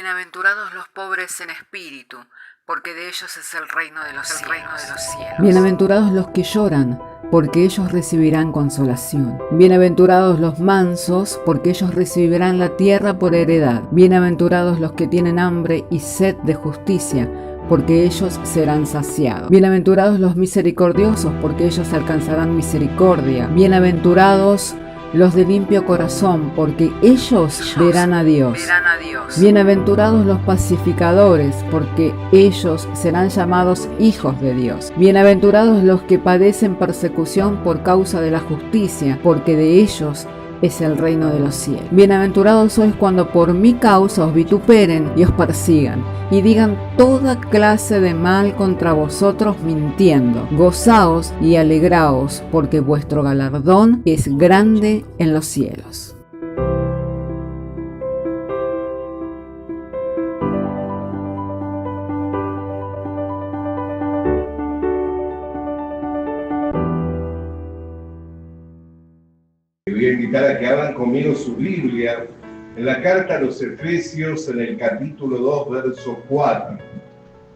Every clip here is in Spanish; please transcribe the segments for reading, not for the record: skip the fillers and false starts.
Bienaventurados los pobres en espíritu, porque de ellos es el reino de los cielos. Bienaventurados los que lloran, porque ellos recibirán consolación. Bienaventurados los mansos, porque ellos recibirán la tierra por heredad. Bienaventurados los que tienen hambre y sed de justicia, porque ellos serán saciados. Bienaventurados los misericordiosos, porque ellos alcanzarán misericordia. Bienaventurados los de limpio corazón, porque ellos verán a Dios. Bienaventurados los pacificadores, porque ellos serán llamados hijos de Dios. Bienaventurados los que padecen persecución por causa de la justicia, porque de ellos es el reino de los cielos. Bienaventurados sois cuando por mi causa os vituperen y os persigan, y digan toda clase de mal contra vosotros mintiendo. Gozaos y alegraos, porque vuestro galardón es grande en los cielos. Voy a invitar a que abran conmigo su Biblia en la carta a los Efesios, en el capítulo 2, verso 4.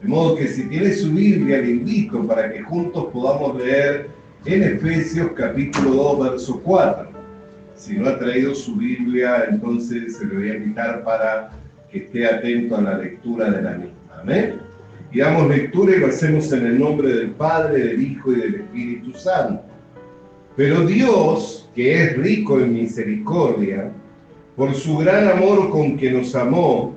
De modo que si tiene su Biblia, le invito para que juntos podamos leer en Efesios capítulo 2, verso 4. Si no ha traído su Biblia, entonces se le voy a invitar para que esté atento a la lectura de la misma. Amén. Y damos lectura y lo hacemos en el nombre del Padre, del Hijo y del Espíritu Santo. Pero Dios, que es rico en misericordia, por su gran amor con que nos amó,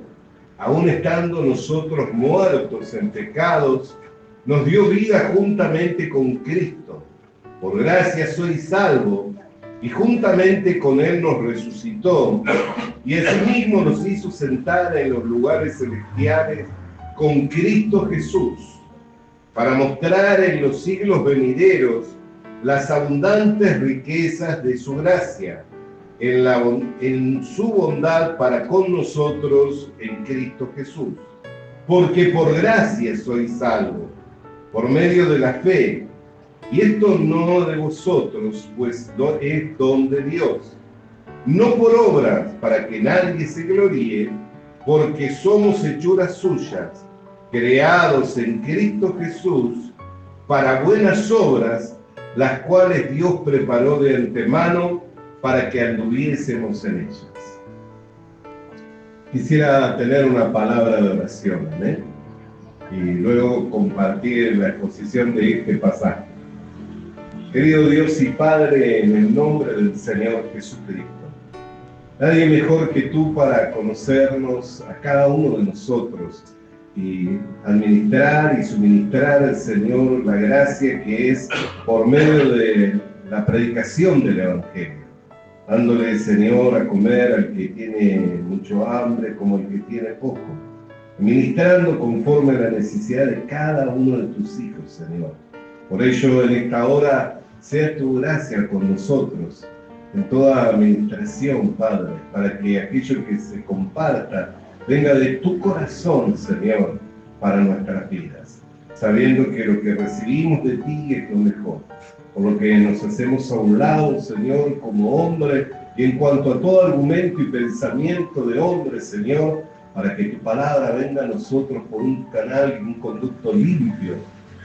aun estando nosotros muertos en pecados, nos dio vida juntamente con Cristo. Por gracia sois salvos, y juntamente con Él nos resucitó, y asimismo nos hizo sentar en los lugares celestiales con Cristo Jesús, para mostrar en los siglos venideros las abundantes riquezas de su gracia, en su bondad para con nosotros en Cristo Jesús. Porque por gracia sois salvos, por medio de la fe, y esto no de vosotros, pues es don de Dios, no por obras para que nadie se gloríe, porque somos hechuras suyas, creados en Cristo Jesús, para buenas obras, las cuales Dios preparó de antemano para que anduviésemos en ellas. Quisiera tener una palabra de oración, ¿eh? Y luego compartir la exposición de este pasaje. Querido Dios y Padre, en el nombre del Señor Jesucristo, nadie mejor que tú para conocernos a cada uno de nosotros y administrar y suministrar al Señor la gracia que es por medio de la predicación del Evangelio, dándole, Señor, a comer al que tiene mucho hambre como el que tiene poco, ministrando conforme a la necesidad de cada uno de tus hijos, Señor. Por ello, en esta hora, sea tu gracia con nosotros en toda administración, Padre, para que aquello que se comparta venga de tu corazón, Señor, para nuestras vidas, sabiendo que lo que recibimos de ti es lo mejor, por lo que nos hacemos a un lado, Señor, como hombre, y en cuanto a todo argumento y pensamiento de hombre, Señor, para que tu palabra venga a nosotros por un canal y un conducto limpio,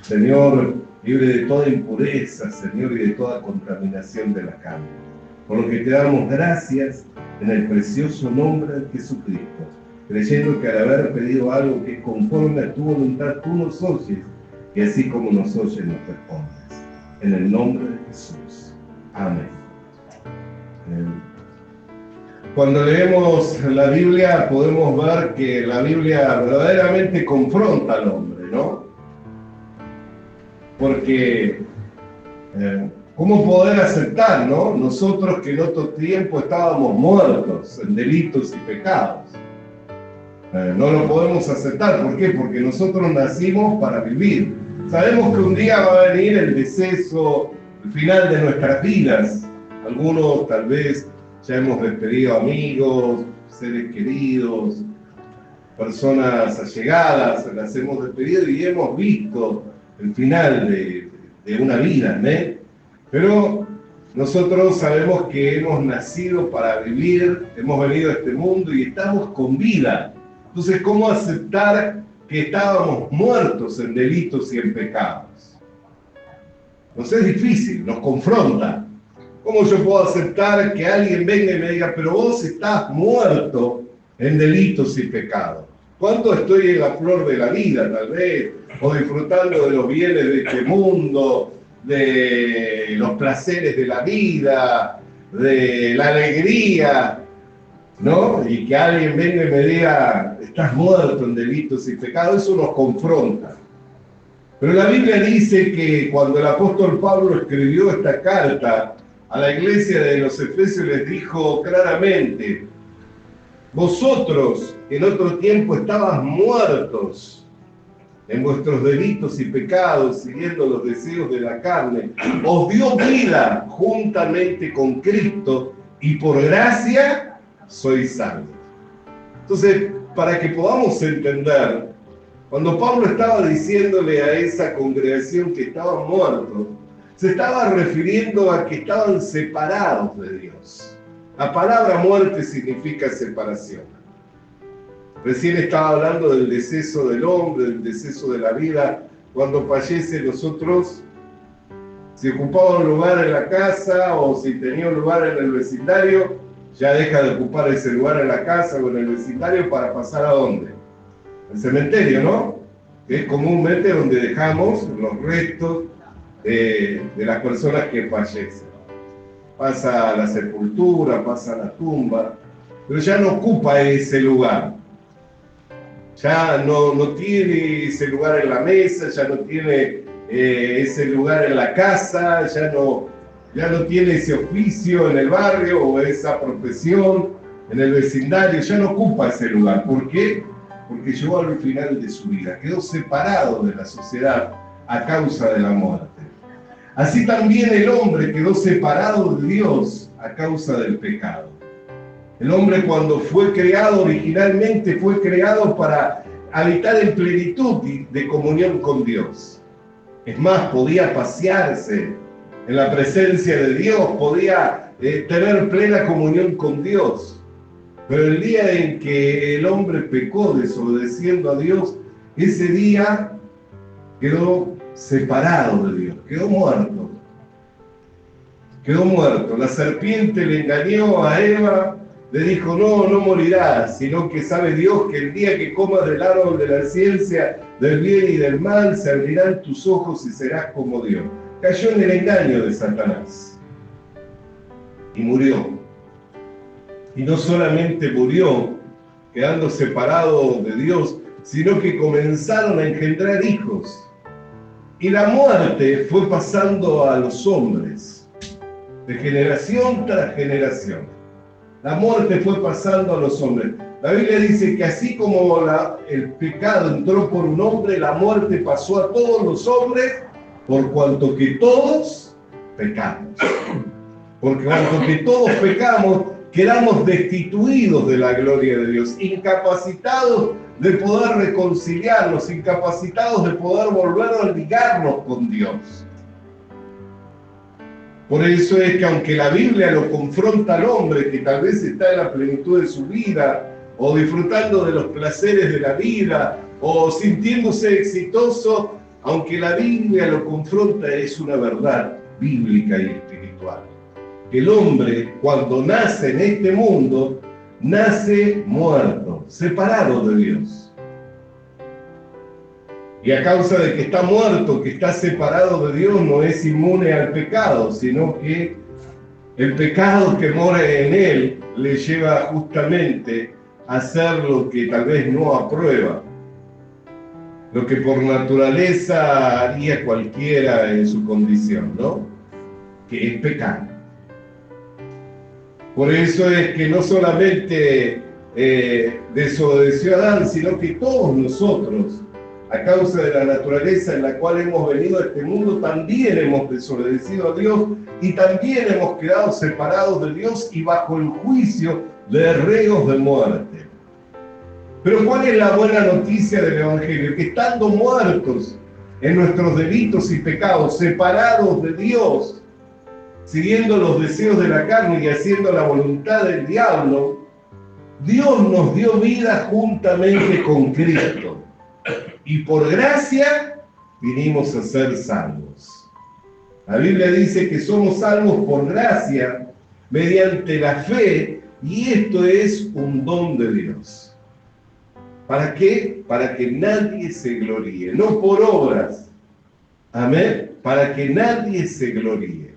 Señor, libre de toda impureza, Señor, y de toda contaminación de la carne. Por lo que te damos gracias en el precioso nombre de Jesucristo, creyendo que al haber pedido algo que es conforme a tu voluntad, tú nos oyes, y así como nos oyes, nos respondes. En el nombre de Jesús. Amén. Cuando leemos la Biblia, podemos ver que la Biblia verdaderamente confronta al hombre, ¿no? Porque, ¿cómo poder aceptar, no? Nosotros que en otro tiempo estábamos muertos en delitos y pecados. No lo podemos aceptar. ¿Por qué? Porque nosotros nacimos para vivir. Sabemos que un día va a venir el deceso, el final de nuestras vidas. Algunos tal vez ya hemos despedido amigos, seres queridos, personas allegadas, las hemos despedido y hemos visto el final de una vida, ¿no? Pero nosotros sabemos que hemos nacido para vivir, hemos venido a este mundo y estamos con vida. Entonces, ¿cómo aceptar que estábamos muertos en delitos y en pecados? Nos es difícil, nos confronta. ¿Cómo yo puedo aceptar que alguien venga y me diga, pero vos estás muerto en delitos y pecados? ¿Cuánto estoy en la flor de la vida, tal vez? O disfrutando de los bienes de este mundo, de los placeres de la vida, de la alegría, ¿no? Y que alguien venga y me diga, estás muerto en delitos y pecados, eso nos confronta. Pero la Biblia dice que cuando el apóstol Pablo escribió esta carta a la iglesia de los Efesios, les dijo claramente, vosotros en otro tiempo estabas muertos en vuestros delitos y pecados, siguiendo los deseos de la carne, os dio vida juntamente con Cristo y por gracia sois salvos. Entonces, para que podamos entender, cuando Pablo estaba diciéndole a esa congregación que estaban muertos, se estaba refiriendo a que estaban separados de Dios. La palabra muerte significa separación. Recién estaba hablando del deceso del hombre, del deceso de la vida. Cuando fallece nosotros, si ocupaba un lugar en la casa o si tenía un lugar en el vecindario, ya deja de ocupar ese lugar en la casa o en el vecindario para pasar ¿a dónde? El cementerio, ¿no? Que es comúnmente donde dejamos los restos de las personas que fallecen. Pasa a la sepultura, pasa a la tumba, pero ya no ocupa ese lugar. Ya no tiene ese lugar en la mesa, ya no tiene ese lugar en la casa, ya no tiene ese oficio en el barrio o esa profesión en el vecindario, ya no ocupa ese lugar. ¿Por qué? Porque llegó al final de su vida, quedó separado de la sociedad a causa de la muerte. Así también el hombre quedó separado de Dios a causa del pecado. El hombre cuando fue creado originalmente fue creado para habitar en plenitud de comunión con Dios. Es más, podía pasearse en la presencia de Dios, podía tener plena comunión con Dios. Pero el día en que el hombre pecó desobedeciendo a Dios, ese día quedó separado de Dios, quedó muerto. Quedó muerto. La serpiente le engañó a Eva, le dijo, no morirás, sino que sabe Dios que el día que comas del árbol de la ciencia del bien y del mal, se abrirán tus ojos y serás como Dios. Cayó en el engaño de Satanás y murió. Y no solamente murió, quedando separado de Dios, sino que comenzaron a engendrar hijos. Y la muerte fue pasando a los hombres, de generación tras generación. La muerte fue pasando a los hombres. La Biblia dice que así como el pecado entró por un hombre, la muerte pasó a todos los hombres, por cuanto que todos pecamos. Porque cuanto que todos pecamos, quedamos destituidos de la gloria de Dios, incapacitados de poder reconciliarnos, incapacitados de poder volver a ligarnos con Dios. Por eso es que aunque la Biblia lo confronta al hombre, que tal vez está en la plenitud de su vida, o disfrutando de los placeres de la vida, o sintiéndose exitoso, aunque la Biblia lo confronta, es una verdad bíblica y espiritual. El hombre, cuando nace en este mundo, nace muerto, separado de Dios. Y a causa de que está muerto, que está separado de Dios, no es inmune al pecado, sino que el pecado que mora en él le lleva justamente a hacer lo que tal vez no aprueba, lo que por naturaleza haría cualquiera en su condición, ¿no? Que es pecar. Por eso es que no solamente desobedeció a Adán, sino que todos nosotros, a causa de la naturaleza en la cual hemos venido a este mundo, también hemos desobedecido a Dios y también hemos quedado separados de Dios y bajo el juicio de reos de muerte. Pero ¿cuál es la buena noticia del Evangelio? Que estando muertos en nuestros delitos y pecados, separados de Dios, siguiendo los deseos de la carne y haciendo la voluntad del diablo, Dios nos dio vida juntamente con Cristo. Y por gracia vinimos a ser salvos. La Biblia dice que somos salvos por gracia mediante la fe, y esto es un don de Dios. ¿Para qué? Para que nadie se gloríe, no por obras. Amén. Para que nadie se gloríe.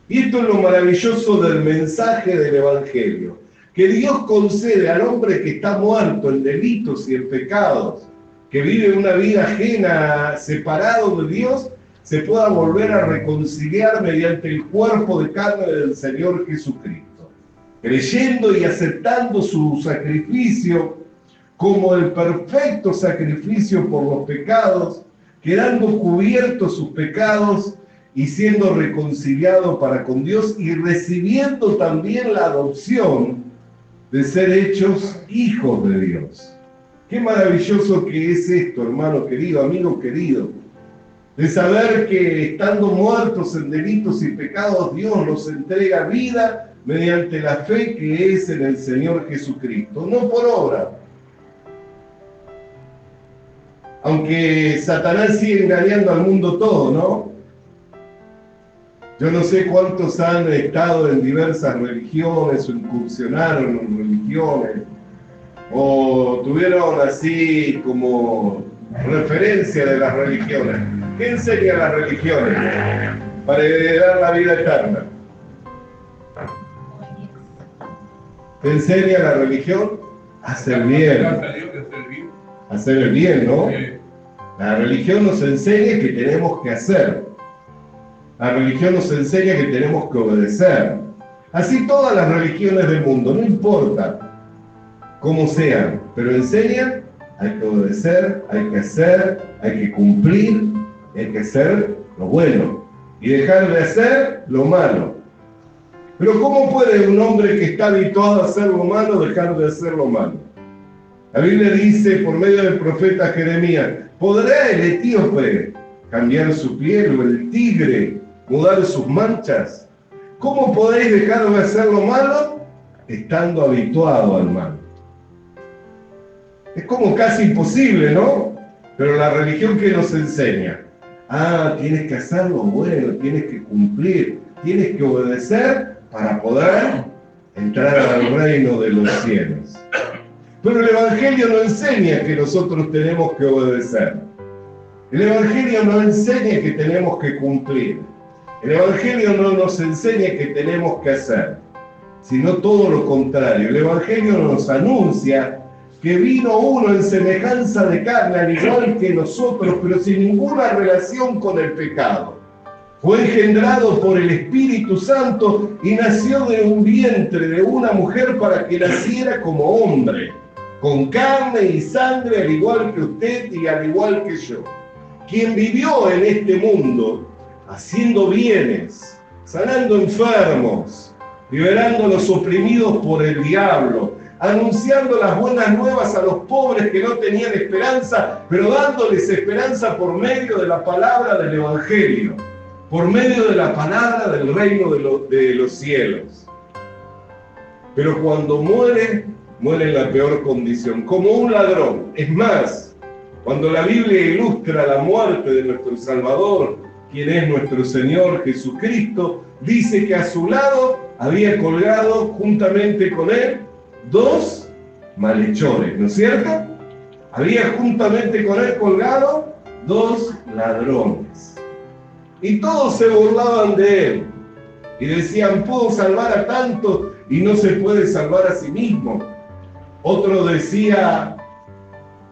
Y esto es lo maravilloso del mensaje del Evangelio, que Dios concede al hombre que está muerto en delitos y en pecados, que vive una vida ajena, separado de Dios, se pueda volver a reconciliar mediante el cuerpo de carne del Señor Jesucristo, creyendo y aceptando su sacrificio como el perfecto sacrificio por los pecados, quedando cubiertos sus pecados y siendo reconciliado para con Dios y recibiendo también la adopción de ser hechos hijos de Dios. Qué maravilloso que es esto, hermano querido, amigo querido, de saber que estando muertos en delitos y pecados, Dios nos entrega vida mediante la fe que es en el Señor Jesucristo, no por obra. Aunque Satanás sigue engañando al mundo todo, ¿no? Yo no sé cuántos han estado en diversas religiones o incursionaron en religiones o tuvieron así como referencia de las religiones. ¿Qué enseñan las religiones para heredar la vida eterna? ¿Qué enseña la religión? Hacer bien. Hacer el bien, ¿no? La religión nos enseña que tenemos que hacer. La religión nos enseña que tenemos que obedecer. Así todas las religiones del mundo, no importa cómo sean, pero enseñan, hay que obedecer, hay que hacer, hay que cumplir, hay que hacer lo bueno y dejar de hacer lo malo. Pero ¿cómo puede un hombre que está habituado a hacer lo malo dejar de hacer lo malo? La Biblia dice por medio del profeta Jeremías, ¿podrá el etíope cambiar su piel o el tigre mudar sus manchas? ¿Cómo podéis dejar de hacer lo malo estando habituado al mal? Es como casi imposible, ¿no? Pero la religión que nos enseña, tienes que hacer lo bueno, tienes que cumplir, tienes que obedecer para poder entrar al reino de los cielos. Pero el Evangelio no enseña que nosotros tenemos que obedecer. El Evangelio no enseña que tenemos que cumplir. El Evangelio no nos enseña que tenemos que hacer, sino todo lo contrario. El Evangelio nos anuncia que vino uno en semejanza de carne, al igual que nosotros, pero sin ninguna relación con el pecado. Fue engendrado por el Espíritu Santo y nació de un vientre de una mujer para que naciera como hombre, con carne y sangre, al igual que usted y al igual que yo. Quien vivió en este mundo haciendo bienes, sanando enfermos, liberando a los oprimidos por el diablo, anunciando las buenas nuevas a los pobres que no tenían esperanza, pero dándoles esperanza por medio de la palabra del Evangelio, por medio de la palabra del reino de los cielos. Pero cuando muere en la peor condición, como un ladrón. Es más, cuando la Biblia ilustra la muerte de nuestro Salvador, quien es nuestro Señor Jesucristo, dice que a su lado había colgado juntamente con él 2 malhechores, ¿no es cierto? Había juntamente con él colgado 2 ladrones. Y todos se burlaban de él. Y decían, pudo salvar a tantos y no se puede salvar a sí mismo. Otro decía,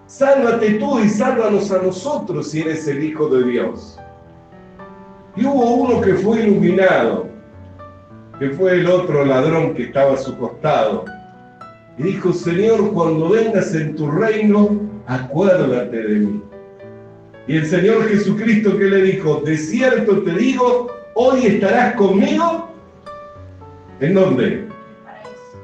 sálvate tú y sálvanos a nosotros si eres el Hijo de Dios. Y hubo uno que fue iluminado, que fue el otro ladrón que estaba a su costado. Y dijo, Señor, cuando vengas en tu reino, acuérdate de mí. Y el Señor Jesucristo, ¿qué le dijo? De cierto te digo, hoy estarás conmigo. ¿En dónde?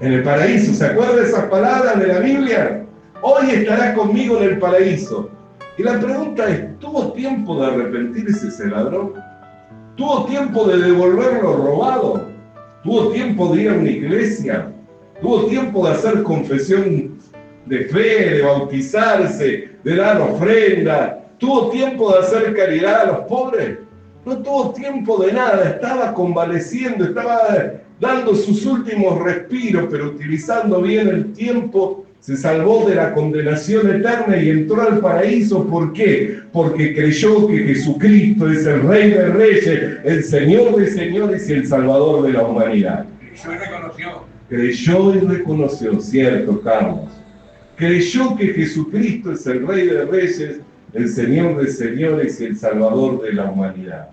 En el paraíso. ¿Se acuerda de esas palabras de la Biblia? Hoy estarás conmigo en el paraíso. Y la pregunta es, ¿tuvo tiempo de arrepentirse ese ladrón? ¿Tuvo tiempo de devolver lo robado? ¿Tuvo tiempo de ir a una iglesia? tuvo tiempo de hacer confesión de fe, de bautizarse, de dar ofrenda, tuvo tiempo de hacer caridad a los pobres. No tuvo tiempo de nada, estaba convaleciendo, estaba dando sus últimos respiros, pero utilizando bien el tiempo, se salvó de la condenación eterna y entró al paraíso. ¿Por qué? Porque creyó que Jesucristo es el Rey de Reyes, el Señor de Señores y el Salvador de la humanidad. Creyó y reconoció. Creyó y reconoció, cierto, Carlos. Creyó que Jesucristo es el Rey de Reyes, el Señor de Señores y el Salvador de la humanidad.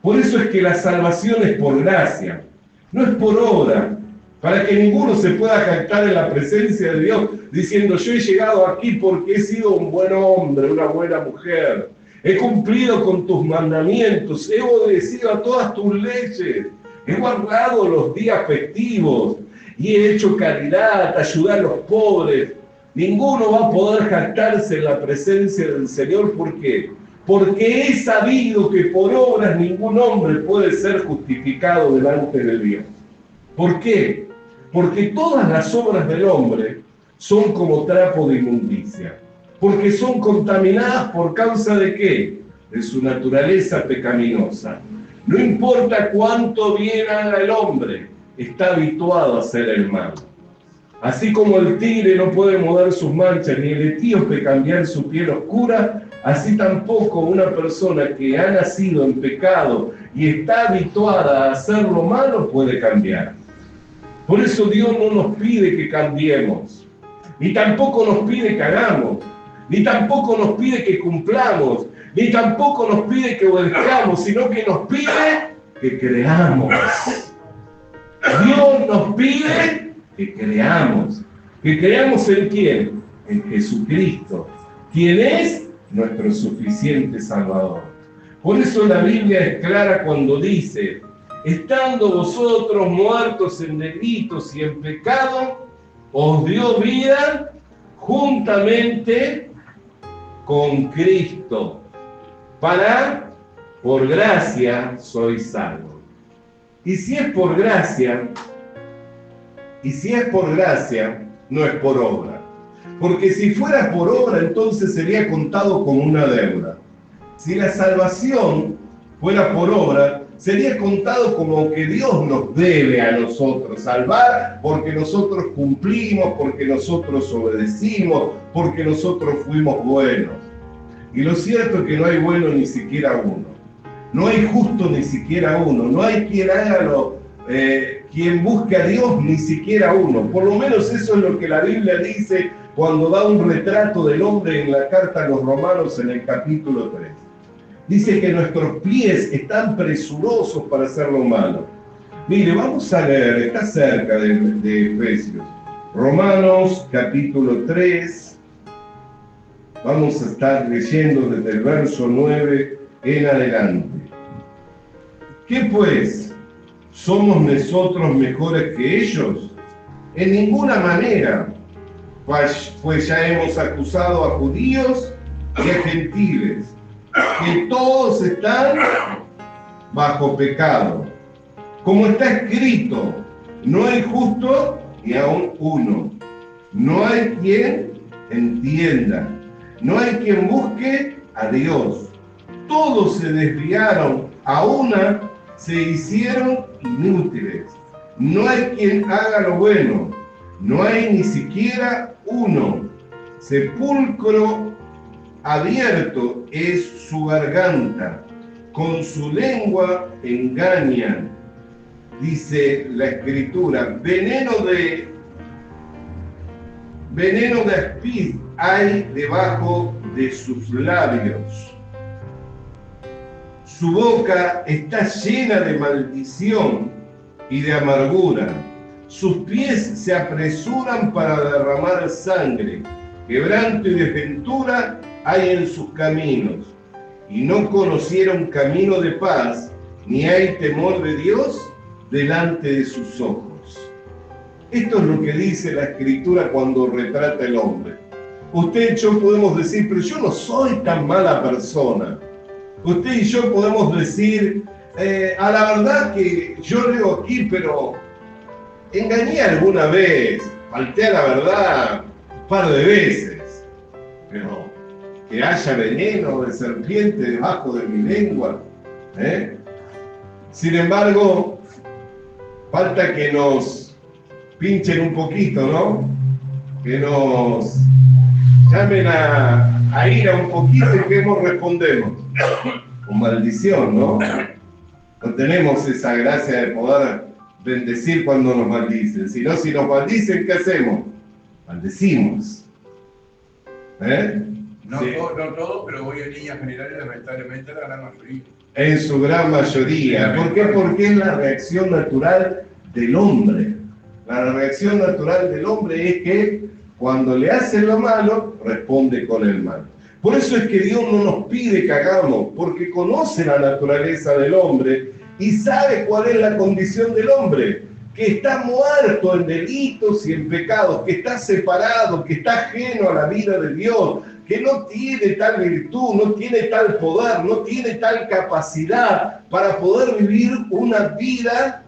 Por eso es que la salvación es por gracia, no es por obra, para que ninguno se pueda jactar en la presencia de Dios diciendo: yo he llegado aquí porque he sido un buen hombre, una buena mujer, he cumplido con tus mandamientos, he obedecido a todas tus leyes, he guardado los días festivos y he hecho caridad, ayudar a los pobres. Ninguno va a poder jactarse en la presencia del Señor. ¿Por qué? Porque he sabido que por obras ningún hombre puede ser justificado delante de Dios. ¿Por qué? Porque todas las obras del hombre son como trapo de inmundicia. Porque son contaminadas por causa de ¿qué? De su naturaleza pecaminosa. No importa cuánto bien haga el hombre, está habituado a hacer el mal. Así como el tigre no puede mover sus manchas, ni el etíope cambiar su piel oscura, así tampoco una persona que ha nacido en pecado y está habituada a hacer lo malo puede cambiar. Por eso Dios no nos pide que cambiemos, ni tampoco nos pide que hagamos, ni tampoco nos pide que cumplamos, ni tampoco nos pide que obedezcamos, sino que nos pide que creamos. Dios nos pide que creamos en ¿quién? En Jesucristo, quien es nuestro suficiente Salvador. Por eso la Biblia es clara cuando dice: estando vosotros muertos en delitos y en pecado, os dio vida juntamente con Cristo. Por gracia sois salvos. Y si es por gracia, no es por obra. Porque si fuera por obra, entonces sería contado como una deuda. Si la salvación fuera por obra, sería contado como que Dios nos debe a nosotros salvar porque nosotros cumplimos, porque nosotros obedecimos, porque nosotros fuimos buenos. Y lo cierto es que no hay bueno ni siquiera uno. No hay justo ni siquiera uno. No hay quien haga quien busque a Dios, ni siquiera uno. Por lo menos eso es lo que la Biblia dice cuando da un retrato del hombre en la carta a los Romanos en el capítulo 3. Dice que nuestros pies están presurosos para hacer lo malo. Mire, vamos a leer, está cerca de Efesios. Romanos capítulo 3. Vamos a estar leyendo desde el verso 9 en adelante. ¿Qué pues? ¿Somos nosotros mejores que ellos? En ninguna manera, pues ya hemos acusado a judíos y a gentiles, que todos están bajo pecado. Como está escrito: no hay justo ni aun uno, no hay quien entienda, no hay quien busque a Dios. Todos se desviaron, a una se hicieron inútiles. No hay quien haga lo bueno, no hay ni siquiera uno. Sepulcro abierto es su garganta, con su lengua engañan. Dice la Escritura: veneno de aspid hay debajo de sus labios. Su boca está llena de maldición y de amargura. Sus pies se apresuran para derramar sangre. Quebranto y desventura hay en sus caminos. Y no conocieron camino de paz, ni hay temor de Dios delante de sus ojos. Esto es lo que dice la Escritura cuando retrata el hombre. Usted y yo podemos decir: pero yo no soy tan mala persona. Usted y yo podemos decir: a la verdad que yo leo aquí, pero engañé alguna vez, falté a la verdad un par de veces, pero que haya veneno de serpiente debajo de mi lengua, ¿eh? Sin embargo, falta que nos pinchen un poquito, ¿no? Que nos llamen a ir a un poquito y que respondemos con maldición, ¿no? No tenemos esa gracia de poder bendecir cuando nos maldicen, sino si nos maldicen, ¿qué hacemos? Maldecimos. ¿Eh? No, Sí. no todo, pero hoy en líneas generales, lamentablemente, la gran mayoría. En su gran mayoría. ¿Por qué? Porque es la reacción natural del hombre. La reacción natural del hombre es que cuando le hacen lo malo, responde con el mal. Por eso es que Dios no nos pide que hagamos, porque conoce la naturaleza del hombre y sabe cuál es la condición del hombre, que está muerto en delitos y en pecados, que está separado, que está ajeno a la vida de Dios, que no tiene tal virtud, no tiene tal poder, no tiene tal capacidad para poder vivir una vida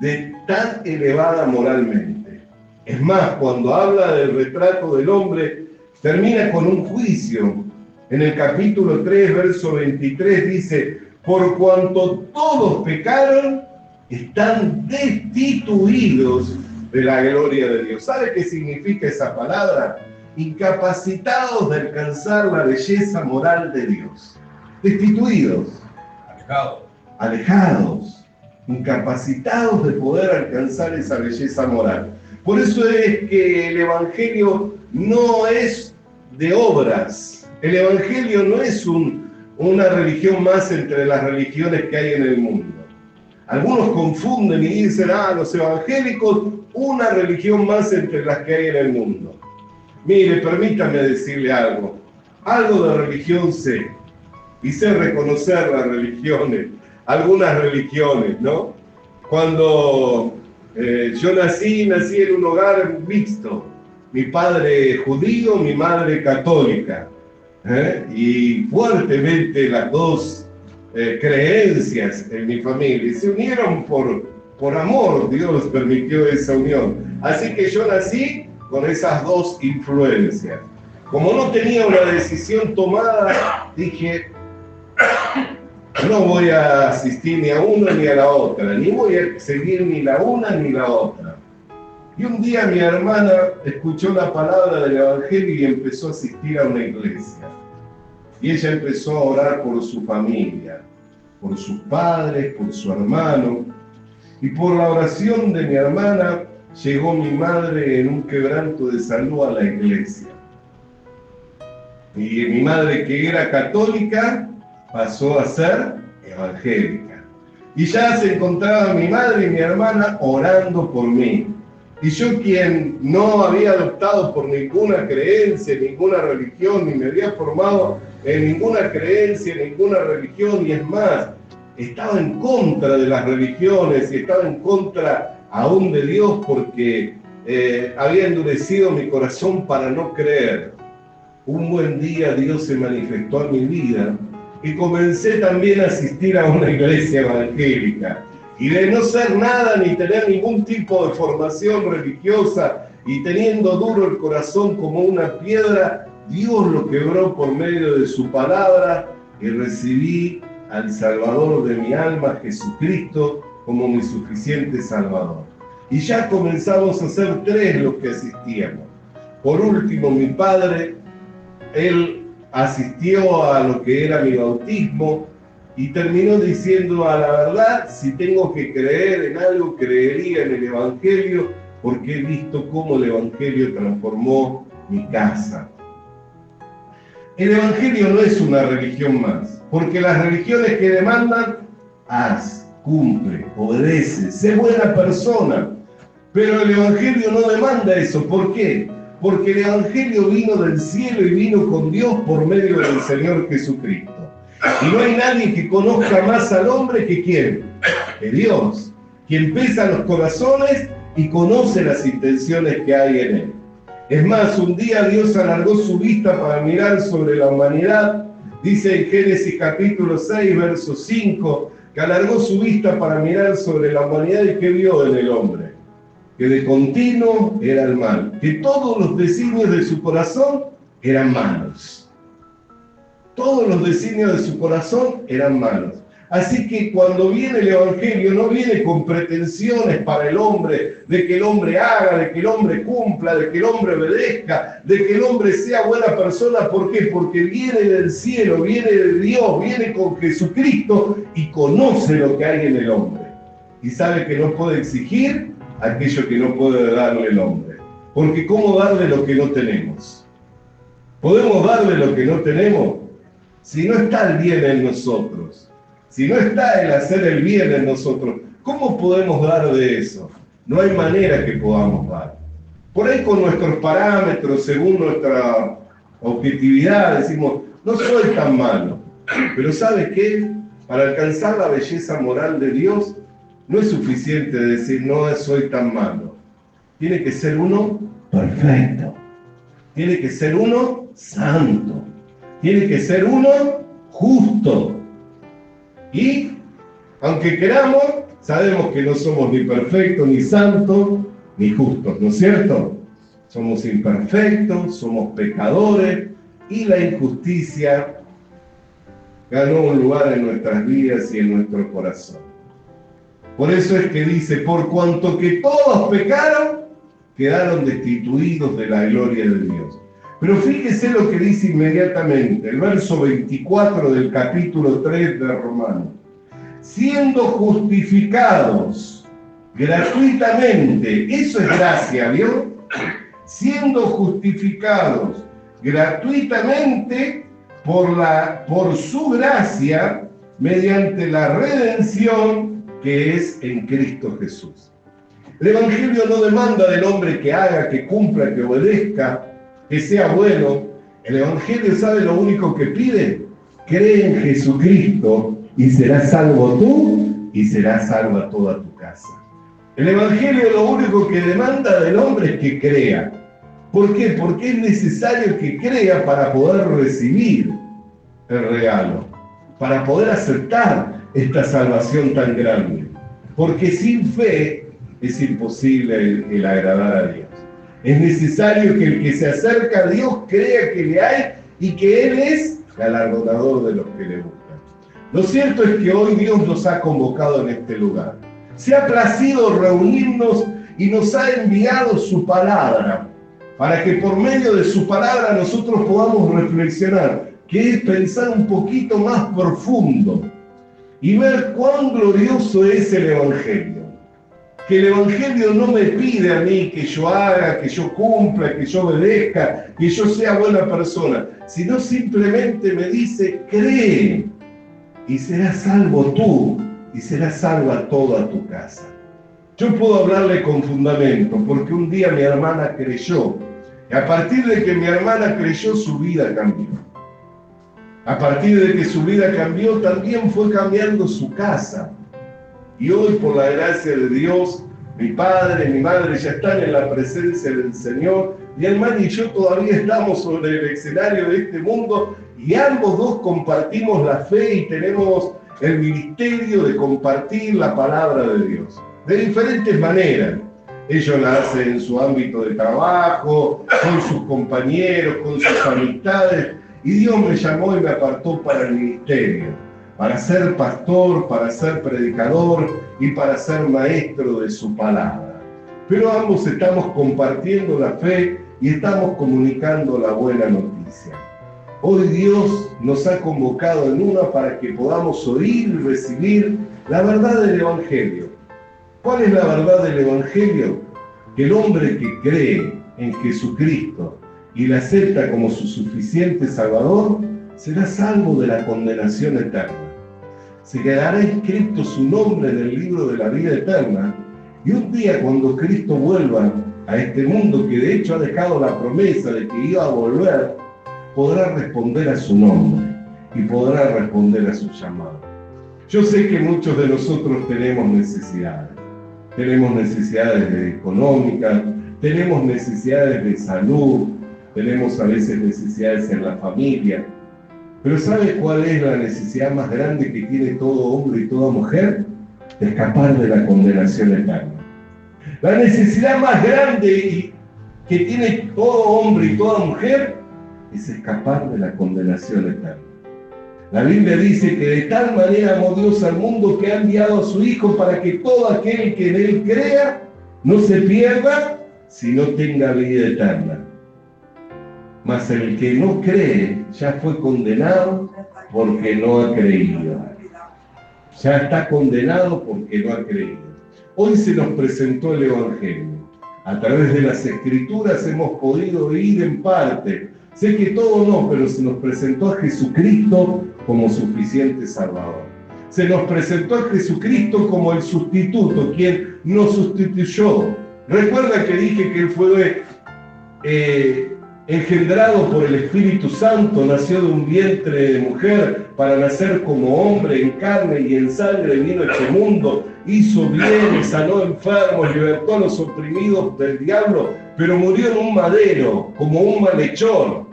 de tan elevada moralmente. Es más, cuando habla del retrato del hombre, termina con un juicio. En el capítulo 3, verso 23 dice: por cuanto todos pecaron, están destituidos de la gloria de Dios. ¿Sabe qué significa esa palabra? Incapacitados de alcanzar la belleza moral de Dios. Destituidos. Alejados. Incapacitados de poder alcanzar esa belleza moral. Por eso es que el Evangelio no es de obras. El Evangelio no es una religión más entre las religiones que hay en el mundo. Algunos confunden y dicen, los evangélicos, una religión más entre las que hay en el mundo. Mire, permítame decirle algo de religión sé, y sé reconocer las religiones, algunas religiones, ¿no? Cuando yo nací en un hogar mixto, mi padre judío, mi madre católica, y fuertemente las dos creencias en mi familia se unieron por amor. Dios permitió esa unión, así que yo nací con esas dos influencias. Como no tenía una decisión tomada, dije, no voy a asistir ni a una ni a la otra, ni voy a seguir ni la una ni la otra. Y un día mi hermana escuchó la palabra del Evangelio y empezó a asistir a una iglesia. Y ella empezó a orar por su familia, por sus padres, por su hermano. Y por la oración de mi hermana, llegó mi madre en un quebranto de salud a la iglesia. Y mi madre, que era católica, pasó a ser evangélica. Y ya se encontraba mi madre y mi hermana orando por mí. Y yo, quien no había adoptado por ninguna creencia, ninguna religión, ni me había formado en ninguna creencia, ninguna religión, y es más, estaba en contra de las religiones y estaba en contra aún de Dios, porque había endurecido mi corazón para no creer. Un buen día Dios se manifestó en mi vida y comencé también a asistir a una iglesia evangélica. Y de no ser nada ni tener ningún tipo de formación religiosa y teniendo duro el corazón como una piedra, Dios lo quebró por medio de su palabra y recibí al Salvador de mi alma, Jesucristo, como mi suficiente Salvador. Y ya comenzamos a ser 3 los que asistíamos. Por último, mi padre, él asistió a lo que era mi bautismo y terminó diciendo: a la verdad, si tengo que creer en algo, creería en el Evangelio, porque he visto cómo el Evangelio transformó mi casa. El Evangelio no es una religión más, porque las religiones que demandan, haz, cumple, obedece, sé buena persona. Pero el Evangelio no demanda eso. ¿Por qué? Porque el Evangelio vino del cielo y vino con Dios por medio del Señor Jesucristo. Y no hay nadie que conozca más al hombre que ¿quién? Que Dios, quien pesa los corazones y conoce las intenciones que hay en él. Es más, un día Dios alargó su vista para mirar sobre la humanidad. Dice en Génesis capítulo 6, verso 5, que alargó su vista para mirar sobre la humanidad y que vio en el hombre. que de continuo era el mal, que todos los designios de su corazón eran malos. Todos los designios de su corazón eran malos. Así que cuando viene el Evangelio, no viene con pretensiones para el hombre, de que el hombre haga, de que el hombre cumpla, de que el hombre obedezca, de que el hombre sea buena persona. ¿Por qué? Porque viene del cielo, viene de Dios, viene con Jesucristo y conoce lo que hay en el hombre. Y sabe que no puede exigir aquello que no puede darle el hombre. Porque ¿cómo darle lo que no tenemos? ¿Podemos darle lo que no tenemos? Si no está el bien en nosotros, si no está el hacer el bien en nosotros, ¿cómo podemos dar de eso? No hay manera que podamos dar. Por ahí con nuestros parámetros, según nuestra objetividad, decimos, no soy tan malo. Pero ¿sabe qué? Para alcanzar la belleza moral de Dios, no es suficiente decir, no soy tan malo. Tiene que ser uno perfecto. Tiene que ser uno santo. Tiene que ser uno justo. Y, aunque queramos, sabemos que no somos ni perfectos, ni santos, ni justos, ¿no es cierto? Somos imperfectos, somos pecadores, y la injusticia ganó un lugar en nuestras vidas y en nuestro corazón. Por eso es que dice, por cuanto que todos pecaron, quedaron destituidos de la gloria de Dios. Pero fíjese lo que dice inmediatamente, el verso 24 del capítulo 3 de Romanos. Siendo justificados gratuitamente, eso es gracia, ¿vio? Siendo justificados gratuitamente por su gracia, mediante la redención que es en Cristo Jesús. El Evangelio no demanda del hombre que haga, que cumpla, que obedezca, que sea bueno. El Evangelio sabe lo único que pide: cree en Jesucristo y serás salvo tú y serás salva toda tu casa. El Evangelio lo único que demanda del hombre es que crea. ¿Por qué? Porque es necesario que crea para poder recibir el regalo, para poder aceptar esta salvación tan grande. Porque sin fe es imposible el agradar a Dios. Es necesario que el que se acerca a Dios crea que le hay y que Él es galardonador de los que le buscan. Lo cierto es que hoy Dios nos ha convocado en este lugar. Se ha placido reunirnos y nos ha enviado su palabra, para que por medio de su palabra nosotros podamos reflexionar, que es pensar un poquito más profundo y ver cuán glorioso es el Evangelio. Que el Evangelio no me pide a mí que yo haga, que yo cumpla, que yo obedezca, que yo sea buena persona, sino simplemente me dice, cree y serás salvo tú y serás salva toda tu casa. Yo puedo hablarle con fundamento, porque un día mi hermana creyó, y a partir de que mi hermana creyó, su vida cambió. A partir de que su vida cambió, también fue cambiando su casa. Y hoy, por la gracia de Dios, mi padre y mi madre ya están en la presencia del Señor, mi hermana y yo todavía estamos sobre el escenario de este mundo, y ambos dos compartimos la fe y tenemos el ministerio de compartir la palabra de Dios, de diferentes maneras. Ellos la hacen en su ámbito de trabajo, con sus compañeros, con sus amistades, y Dios me llamó y me apartó para el ministerio, para ser pastor, para ser predicador y para ser maestro de su palabra. Pero ambos estamos compartiendo la fe y estamos comunicando la buena noticia. Hoy Dios nos ha convocado en una para que podamos oír y recibir la verdad del Evangelio. ¿Cuál es la verdad del Evangelio? Que el hombre que cree en Jesucristo y le acepta como su suficiente Salvador, será salvo de la condenación eterna. Se quedará escrito su nombre en el libro de la vida eterna, y un día cuando Cristo vuelva a este mundo, que de hecho ha dejado la promesa de que iba a volver, podrá responder a su nombre y podrá responder a su llamado. Yo sé que muchos de nosotros tenemos necesidades económicas, tenemos necesidades de salud, tenemos a veces necesidades en la familia, pero ¿sabe cuál es la necesidad más grande que tiene todo hombre y toda mujer? De escapar de la condenación eterna. La necesidad más grande que tiene todo hombre y toda mujer es escapar de la condenación eterna. La Biblia dice que de tal manera amó Dios al mundo que ha enviado a su Hijo para que todo aquel que en Él crea no se pierda, sino tenga vida eterna. Mas el que no cree ya fue condenado porque no ha creído. Ya está condenado porque no ha creído. Hoy se nos presentó el Evangelio. A través de las Escrituras hemos podido oír en parte. Sé que todo no, pero se nos presentó a Jesucristo como suficiente Salvador. Se nos presentó a Jesucristo como el sustituto, quien nos sustituyó. Recuerda que dije que Él fue engendrado por el Espíritu Santo, nació de un vientre de mujer para nacer como hombre en carne y en sangre, vino a este mundo, hizo bienes, sanó enfermos, libertó a los oprimidos del diablo, pero murió en un madero, como un malhechor.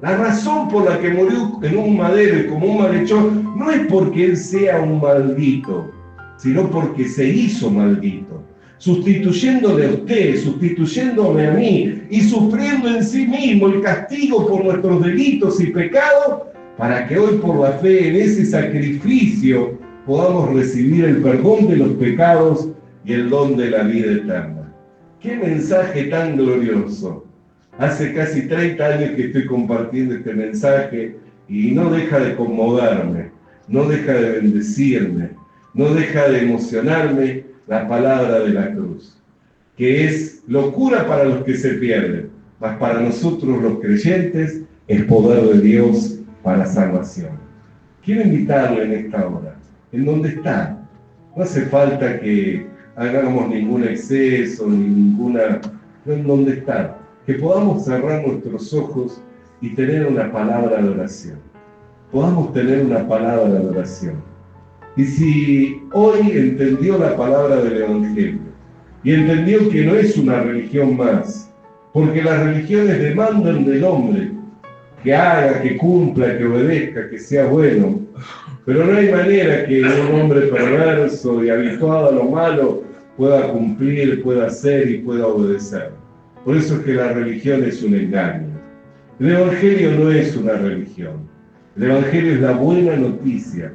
La razón por la que murió en un madero y como un malhechor no es porque Él sea un maldito, sino porque se hizo maldito, sustituyéndole a usted, sustituyéndome a mí y sufriendo en sí mismo el castigo por nuestros delitos y pecados, para que hoy por la fe en ese sacrificio podamos recibir el perdón de los pecados y el don de la vida eterna. ¡Qué mensaje tan glorioso! Hace casi 30 años que estoy compartiendo este mensaje y no deja de conmoverme, no deja de bendecirme, no deja de emocionarme la palabra de la cruz, que es locura para los que se pierden, mas para nosotros los creyentes es poder de Dios para salvación. Quiero invitarlo en esta hora, en donde está. No hace falta que hagamos ningún exceso, ni ninguna... No, en donde está. Que podamos cerrar nuestros ojos y tener una palabra de oración. Podamos tener una palabra de oración. Y si hoy entendió la palabra del Evangelio y entendió que no es una religión más, porque las religiones demandan del hombre que haga, que cumpla, que obedezca, que sea bueno, pero no hay manera que un hombre perverso y habituado a lo malo pueda cumplir, pueda hacer y pueda obedecer. Por eso es que la religión es un engaño. El Evangelio no es una religión. El Evangelio es la buena noticia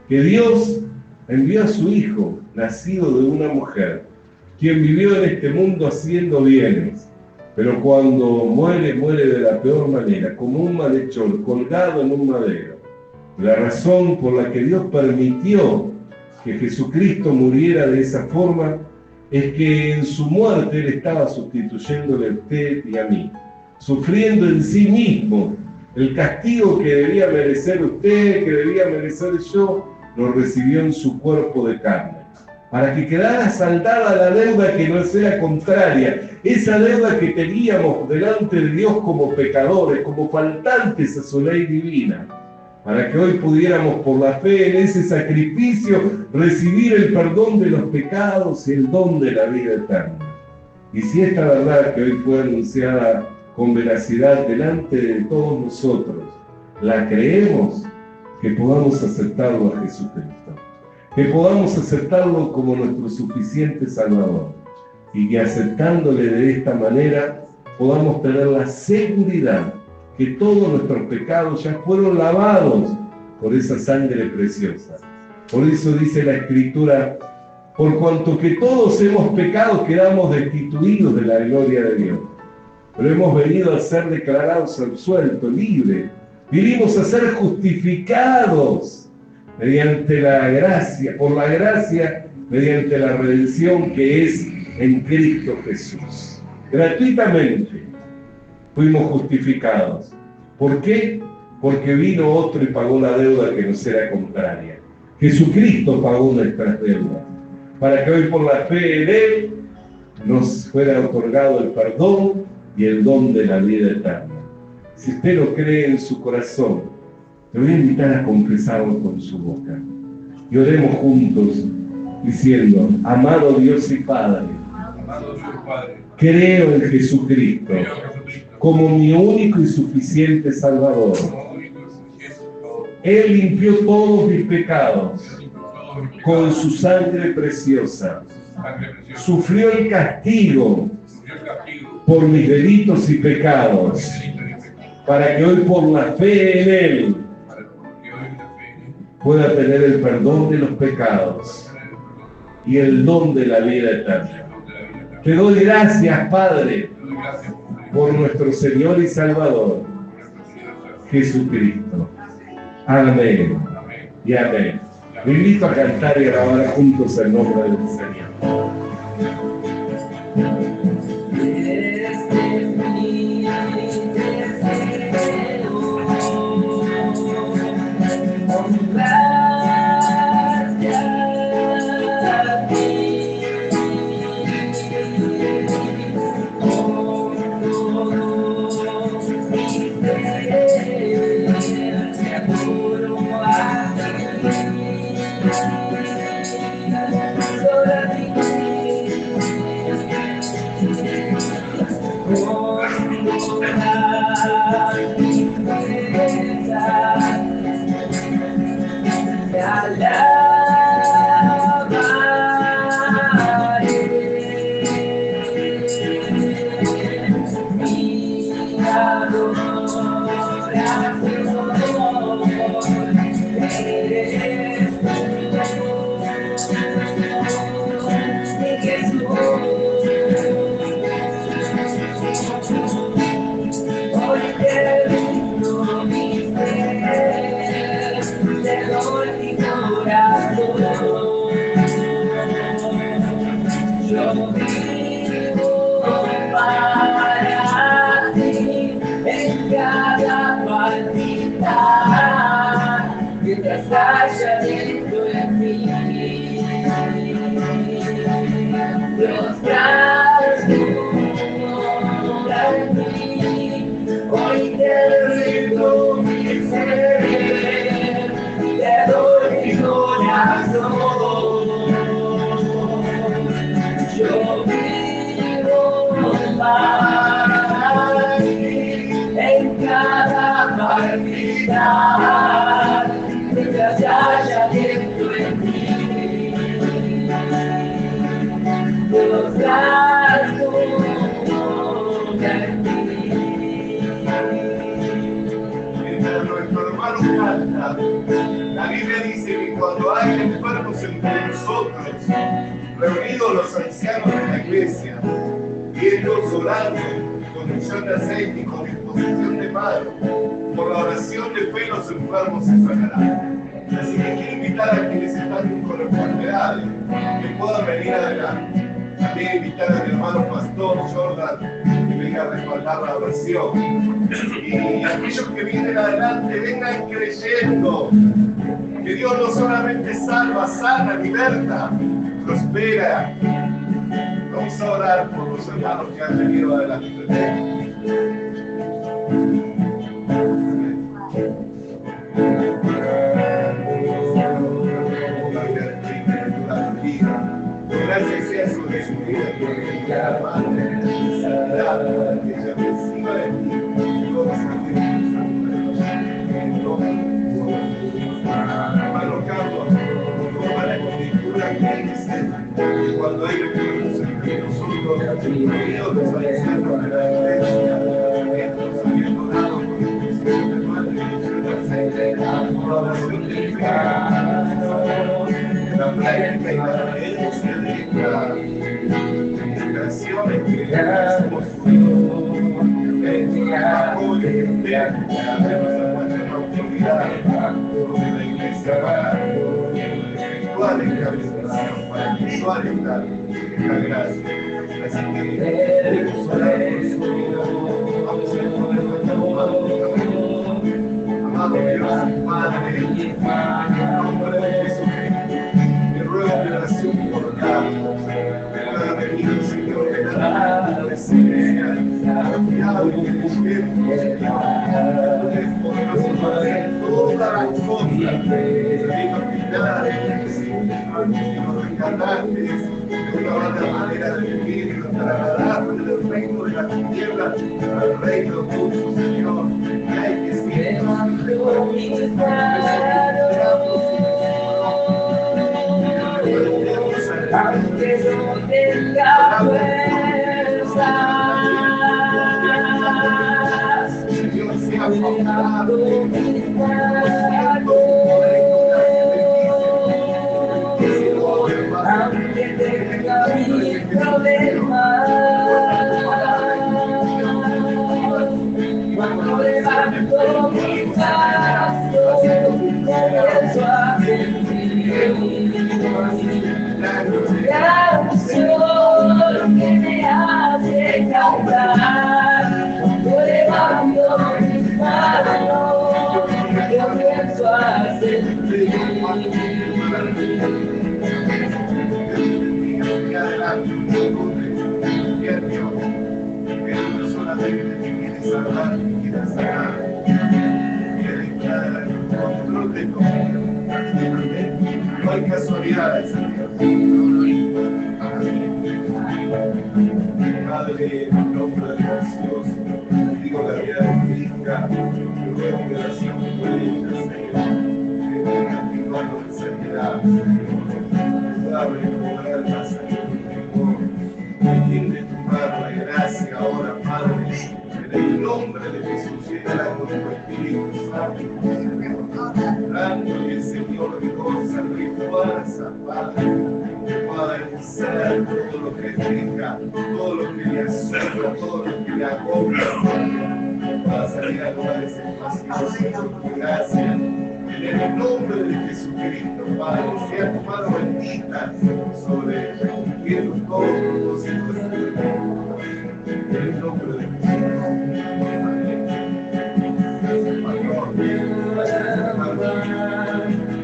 que Dios envió a su Hijo, nacido de una mujer, quien vivió en este mundo haciendo bienes, pero cuando muere, muere de la peor manera, como un malhechor, colgado en un madero. La razón por la que Dios permitió que Jesucristo muriera de esa forma es que en su muerte Él estaba sustituyéndole a usted y a mí, sufriendo en sí mismo el castigo que debía merecer usted, que debía merecer yo, lo recibió en su cuerpo de carne, para que quedara saldada la deuda que nos era contraria, esa deuda que teníamos delante de Dios como pecadores, como faltantes a su ley divina, para que hoy pudiéramos por la fe en ese sacrificio recibir el perdón de los pecados y el don de la vida eterna. Y si esta verdad que hoy fue anunciada con veracidad delante de todos nosotros, la creemos, que podamos aceptarlo a Jesucristo, que podamos aceptarlo como nuestro suficiente Salvador, y que aceptándole de esta manera podamos tener la seguridad que todos nuestros pecados ya fueron lavados por esa sangre preciosa. Por eso dice la Escritura, por cuanto que todos hemos pecado, quedamos destituidos de la gloria de Dios. Pero hemos venido a ser declarados absueltos, libres. Vinimos a ser justificados mediante la gracia, por la gracia, mediante la redención que es en Cristo Jesús. Gratuitamente fuimos justificados. ¿Por qué? Porque vino otro y pagó la deuda que nos era contraria. Jesucristo pagó nuestras deudas, para que hoy por la fe en Él nos fuera otorgado el perdón y el don de la vida eterna. Si usted lo cree en su corazón, le voy a invitar a confesarlo con su boca. Y oremos juntos diciendo, amado Dios y Padre, creo en Jesucristo como mi único y suficiente Salvador. Él limpió todos mis pecados con su sangre preciosa sangre preciosa, sufrió el castigo sufrió el castigo por mis delitos y pecados, por el delito y pecado, para que hoy por la fe en Él para que hoy la fe en él pueda tener el perdón de los pecados pueda tener el perdón y el don de la vida y el eterna. don de la vida eterna. Te doy gracias, Padre, Te doy gracias por nuestro Señor y Salvador, nuestro Señor Jesucristo. Amén Amén. y amén. Me invito a cantar y grabar juntos el nombre del Señor. Mientras nuestro hermano canta, la Biblia dice que cuando hay enfermos entre nosotros, reunidos los ancianos de la iglesia, y ellos orando con unción de aceite y con disposición de mano, por la oración de fe los enfermos se sanarán. Así que quiero invitar a quienes están con enfermedades que puedan venir adelante. También invitar a mi hermano pastor Jordan que venga a respaldar la oración. Y aquellos que vienen adelante vengan creyendo que Dios no solamente salva, sana, liberta, prospera. Vamos a orar por los hermanos que han venido adelante. Gracias sea sobre su vida, porque la madre sanidad para que ella reciba de ti todas las hermano Carlos, toma la escritura que dice que cuando hay recursos entre nosotros, unidos los ancianos de la iglesia, estos habiendo dado con disposición de madre y la oración de la práctica y la creencia de las intenciones que hemos unido en apoyo de la autoridad de la iglesia para efectuar esta bendición, para efectuar esta gracia. Así que debemos orar por su vida. Vamos a poner nuestra mano. Amado Dios, Padre, en nombre de Jesucristo, te ruego que oración por cada venga venido el Señor de la presencia, confiado y que les lleve, poderoso para hacer todas las cosas, nos rescataste de una otra manera de vivir, para agradable del reino de las tinieblas al reino tuyo, Señor. Y hay que siempre aunque no tenga fuerzas, dejando mis manos, aunque tenga mis problemas, cuando levanto mis brazos, comienzo a sentir la canción que me hace cantar. Cuando levanto mis manos, comienzo a sentir. No hay casualidades, Señor. Padre, en nombre de Jesús, digo la vida de mi hija, ruego que oración por ella, Señor, que tenga activado enfermedad, sabe curarla, Señor, extiende tu mano de gracia ahora, Padre, en el nombre de Jesús, llénala con tu Espíritu Santo, dando que el Señor de goza y fuerza, Padre, que pueda vencer todo lo que tenga, todo lo que le asombra, todo lo que le agobia, que pueda salir a lugares espaciosos con tu gracia. En el nombre de Jesucristo, Padre, sea tu mano bendita sobre cumpliendo todos los propósitos de tu vida. En el nombre de Jesús.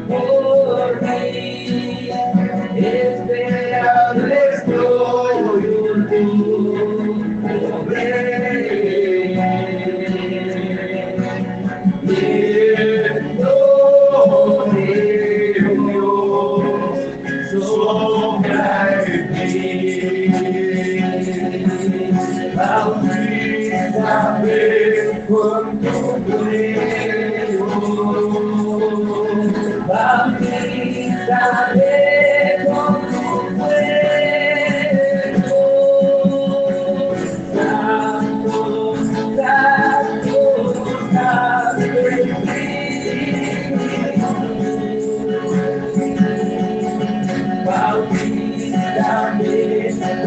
Por mí, esperando estoy tu sombra en mí, bautízame con tu fuego, bautízame con tu fuego, santo, santo, santo Espíritu, bautízame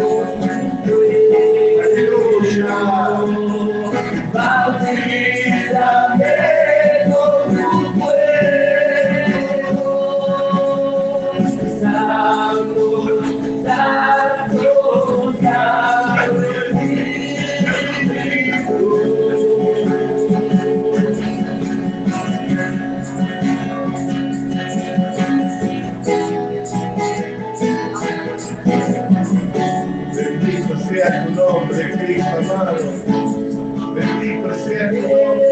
con tu fuego, bautízame con tu fuego, santo, santo, santo Espíritu. Bendito sea tu nombre, Cristo amado. Bendito sea tu nombre.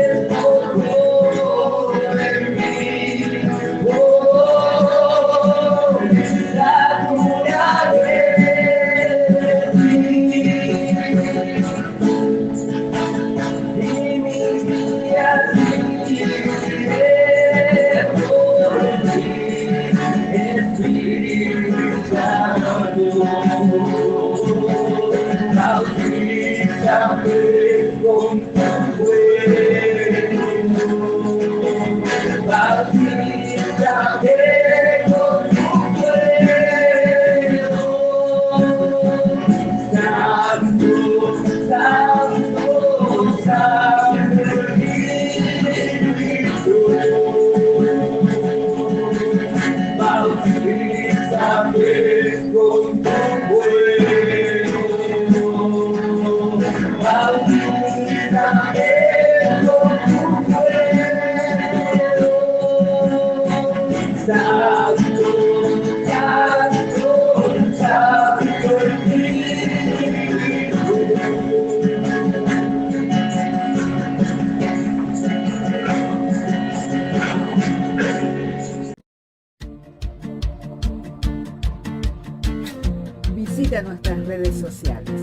Visita nuestras redes sociales.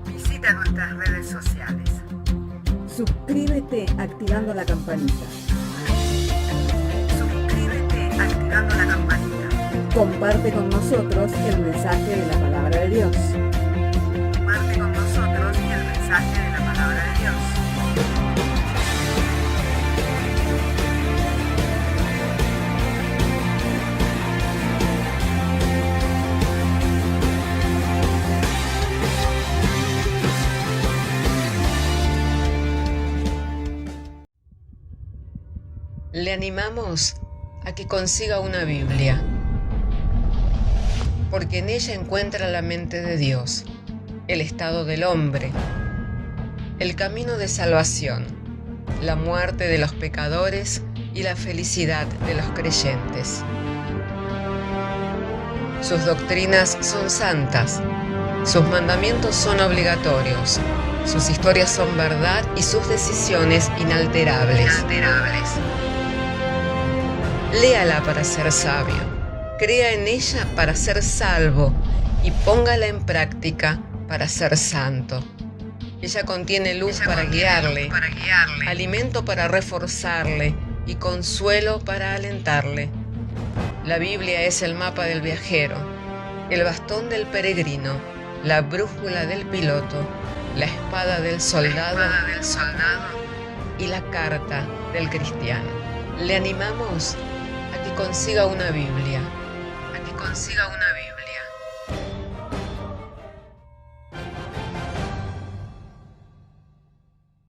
Visita nuestras redes sociales. Suscríbete activando la campanita. Suscríbete activando la campanita. Comparte con nosotros el mensaje de la palabra de Dios. Comparte con nosotros el mensaje de la palabra de Dios. Le animamos a que consiga una Biblia, porque en ella encuentra la mente de Dios, el estado del hombre, el camino de salvación, la muerte de los pecadores y la felicidad de los creyentes. Sus doctrinas son santas, sus mandamientos son obligatorios, sus historias son verdad y sus decisiones inalterables. Léala para ser sabio, crea en ella para ser salvo y póngala en práctica para ser santo. Ella contiene luz para guiarle, alimento para reforzarle y consuelo para alentarle. La Biblia es el mapa del viajero, el bastón del peregrino, la brújula del piloto, la espada del soldado y la carta del cristiano. Le animamos a que consiga una Biblia,